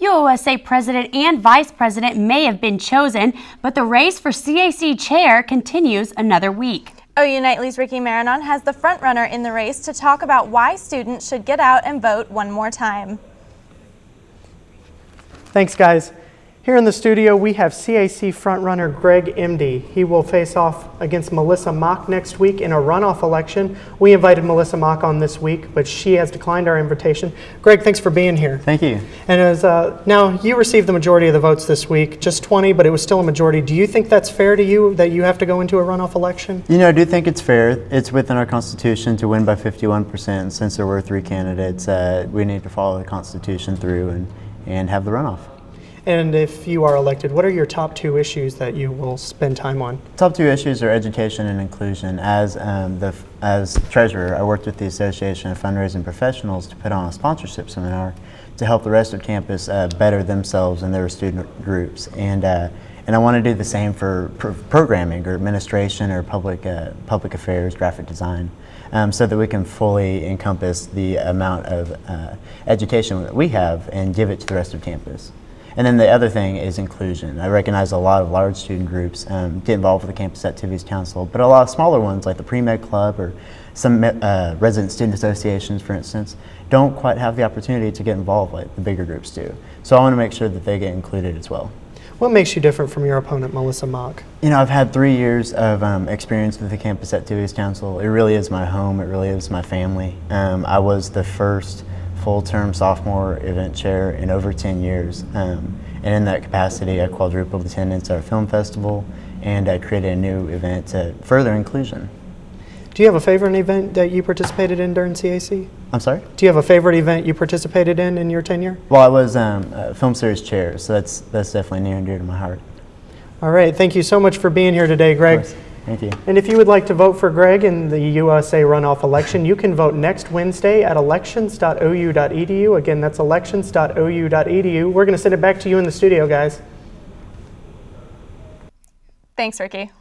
UOSA president and vice president may have been chosen, but the race for CAC chair continues another week. OU Nightly's Ricky Marinon has the frontrunner in the race to talk about why students should get out and vote one more time. Thanks, guys. Here in the studio, we have CAC frontrunner Greg Emde. He will face off against Melissa Mock next week in a runoff election. We invited Melissa Mock on this week, but she has declined our invitation. Greg, thanks for being here. Thank you. And as now you received the majority of the votes this week, just 20, but it was still a majority. Do you think that's fair to you that you have to go into a runoff election? You know, I do think it's fair. It's within our Constitution to win by 51%. Since there were 3 candidates, we need to follow the Constitution through and have the runoff. And if you are elected, what are your top 2 issues that you will spend time on? Top 2 issues are education and inclusion. As treasurer, I worked with the Association of Fundraising Professionals to put on a sponsorship seminar to help the rest of campus better themselves and their student groups. And I want to do the same for programming or administration or public affairs, graphic design, so that we can fully encompass the amount of education that we have and give it to the rest of campus. And then the other thing is inclusion. I recognize a lot of large student groups get involved with the Campus Activities Council, but a lot of smaller ones like the Pre-Med Club or some resident student associations, for instance, don't quite have the opportunity to get involved like the bigger groups do. So I want to make sure that they get included as well. What makes you different from your opponent, Melissa Mock? You know, I've had 3 years of experience with the Campus Activities Council. It really is my home. It really is my family. I was the first full-term sophomore event chair in over 10 years. And in that capacity, I quadrupled attendance at our film festival and I created a new event to further inclusion. Do you have a favorite event that you participated in during CAC? I'm sorry? Do you have a favorite event you participated in your tenure? Well, I was film series chair, so that's definitely near and dear to my heart. All right, thank you so much for being here today, Greg. Thank you. And if you would like to vote for Greg in the USA runoff election, you can vote next Wednesday at elections.ou.edu. Again, that's elections.ou.edu. We're going to send it back to you in the studio, guys. Thanks, Ricky.